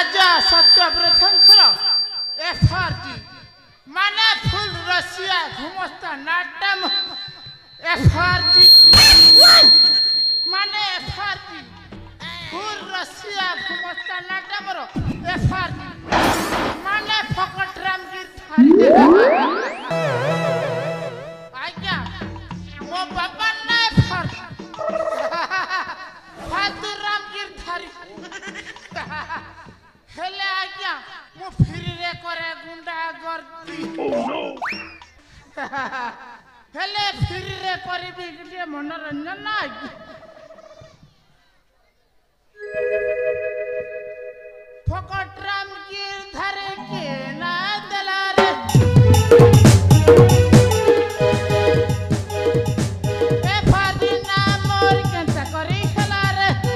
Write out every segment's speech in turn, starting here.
राजा सत्यव्रतंकर एफआरजी माने फुल रसिया घुमस्ता नाटम एफआरजी माने एफआरजी फुल रसिया घुमस्ता नाटम रो एफआरजी माने फकटराम गिर थारी आज्ञा मो बाबा ना एफआरजी फालतूराम गिर थारी हेले आज्ञा मु फिरी रे करे गुंडा गर्दी हेले फिरी रे करी भी गुटे मनोरंजन ना फकटराम गिर धरे के ना दला रे ए फादी ना मोर केंता करी खेला रे के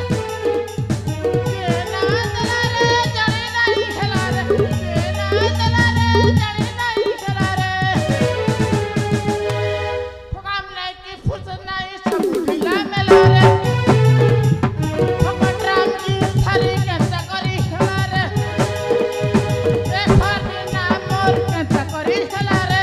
ना दला रे जाने नहीं खेला रे के ना दला रे जाने नहीं खेला रे फकाम नहीं की फुर्सत नहीं सब ढीला मेला रे फकटराम की थारी केंता करी खेला रे ए फादी ना मोर केंता करी खेला रे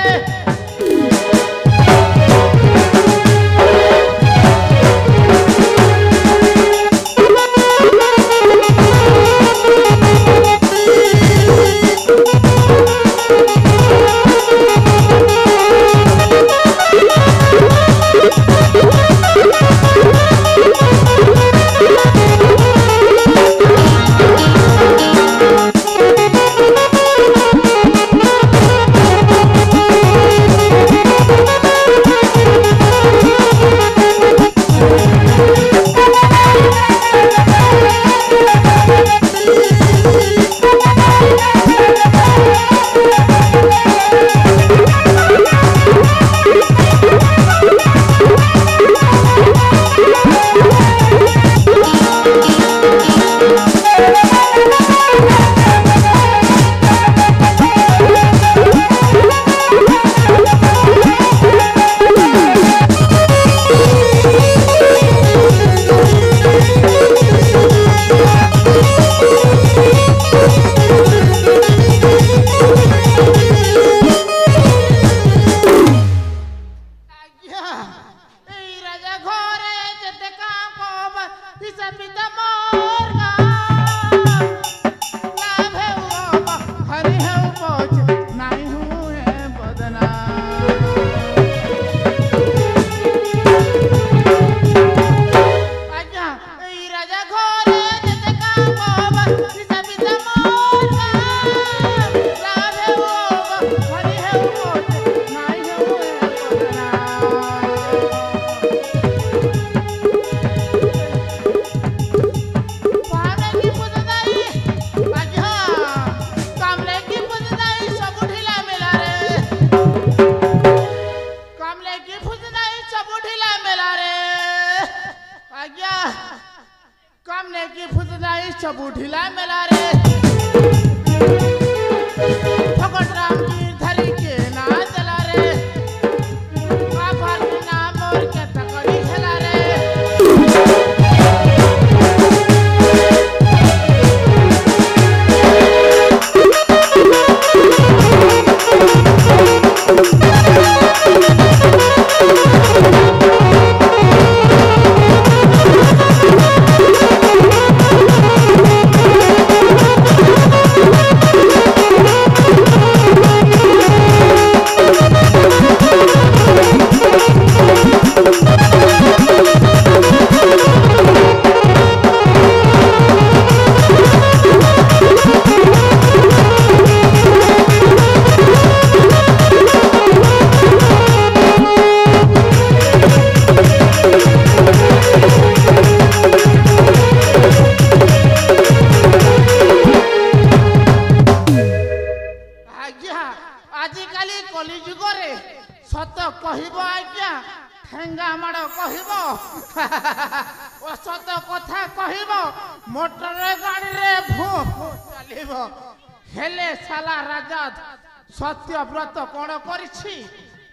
सत्यव्रत कौन करिछि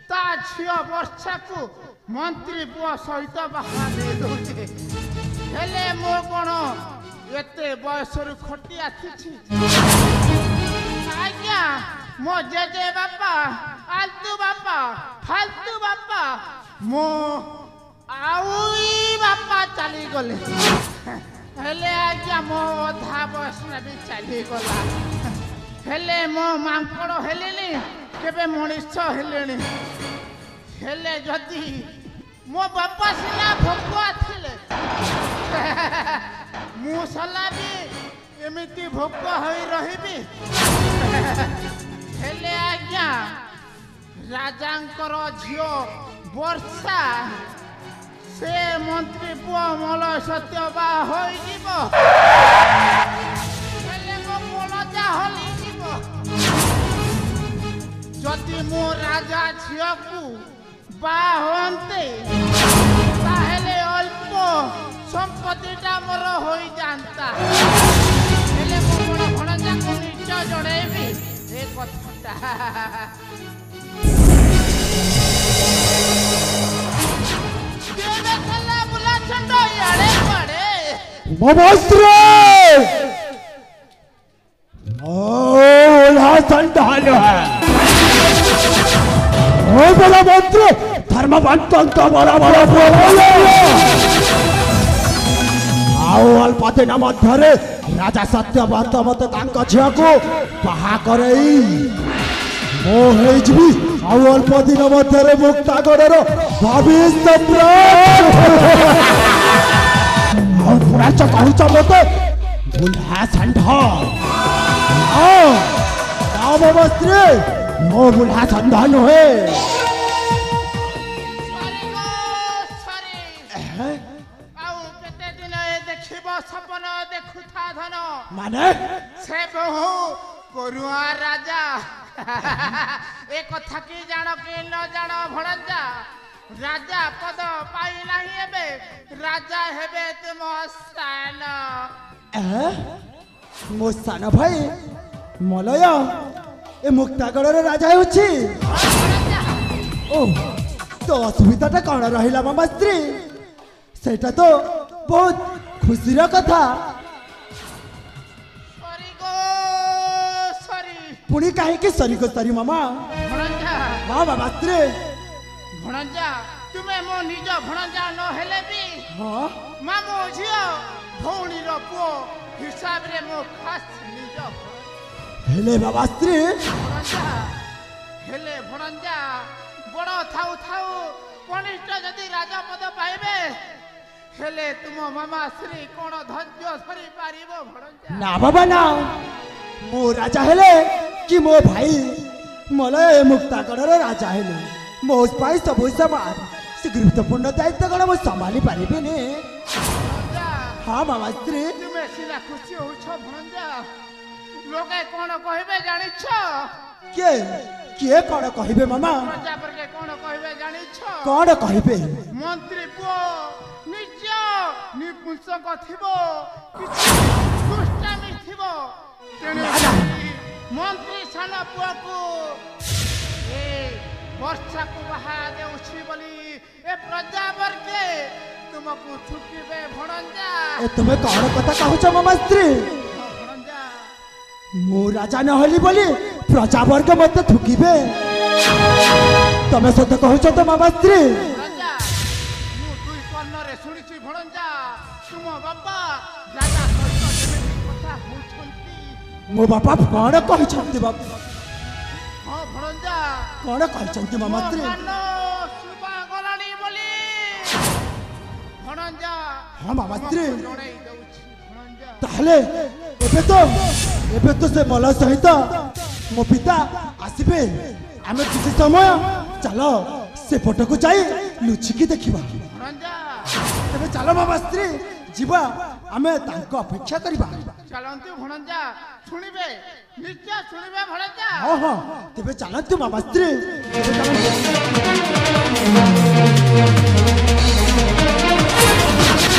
ता झियो वर्षा को मंत्री पुआ सहित बाहा दे दोचे हेले मो कोन एते बयसरु खटी आछि आज्ञा मो जेजे बापा आलतू बापा फालतू बापा मो आउई बापा चली गले हेले आज्ञा मो अधा बयस भी चली गला हेले मो मांकड़ हेलेनी केबे मनुष्य हेलेनी हेले जदि मो बापा सिना भोकुआ थिले मु सला भी एमिति भोकुआ होई रहिबी हेले आज्ञा राजांकर झियो वर्षा से मंत्री पुआ मल सत्यबा होई जीवो हेले मो मोलजा हली जीवो जदि मो राजा झियो को बा होते ताहेले अल्प संपत्तिटा मोर होई जानता हेले मो बड़ भणजा को निच जणेबी ए कथाटा केबे चला बुला छंड याडे पड़े ममस्त्रे ओला संधान है ओ बड़ा मंत्र धर्मवंत बड़ा बड़ा बोले आओ अल्पदिन मध्य राजा सत्यव्रत मत तांक झिया को बाहा करई मो हे जीवी आओ अल्पदिन मध्य मुक्तागढ़ भविष्य और पूरा कहूच मत बुल्हा षंढ ममस्त्रे मो बुल्हा षंढ नुहे सपन देखुथा धन माने से बहु करुआ राजा ए कथा की जान कि न जान भणजा राजा पद पाई नाही एबे राजा हेबे तुम सान मो सान भाई मलय ए मुक्तागढ़ राजा होछि ओ तो असुविधाटा कौन रहिला मामा स्त्री सेटा तो बहुत खुशीर कथा सरी गो सरी पुणी कहीं सरी को सरी मामा भणजा हाँ बाबा स्त्री भणजा तुमे मो निज भणजा न हेले भी हाँ मा मो झियो भौणी रो पुओ हिसाब रे मो खास निज हेले बाबा स्त्री भणजा हेले भणजा बड़ थाउ थाउ कनिष्ठ जदि राजा पद पाइबे हेले तुम मामा श्री कोन धैर्य धरी पारिबो भणजा ना बाबा ना मो राजा हेले कि मो भाई मलय मुक्तागढ़ राजा हेले मो पाई सब समाज से गुरुत्वपूर्ण दायित्व कौन मो संभाली पारिबिनी भणजा हाँ मामा स्त्री तुमे सिना खुशी होछ भणजा लोके कोन कहबे जानिछ के किए कौन कहिबे मामा भणजा पर के कोन कहबे जानिछ कौन कहिबे मंत्री पुओ निज निपुंसक थिबो किछि दुष्टामी थिबो तेने मंत्री सान पुओ को ए वर्षा को बहा देउछि बोली ए प्रजा वर्गे तुमको छुटिबे भणजा ए तुम्हें कौन कथा कहूछ मामा स्त्री भणजा मु राजा न होली बोली प्रजा वर्ग मत थुकिबे तमे सत कहूछ तो मामा स्त्री भणजा मु दुई कन्नरे सुनिछि भणजा तुम बाबा राजा सहित केमिति कथा होछंती मो बापा कौन कहछंती बाप हां भणजा कौन कहछंती मामा स्त्री कानो सुबा गलानी बोली भणजा हाँ मामा स्त्री जणै दउछि भणजा ताहले एबे तो से मल सहित मो पिता आसीबे आमे किसी समय चलो से फोटो को जाई लुचिकी देखिबा भणजा तबे चलो बाबा स्त्री जीवा आमे तांको अपेक्षा करिबा चलंतु भणजा सुनिबे निश्चय सुनिबे भणजा हाँ हाँ तेबे चलंतु बाबा स्त्री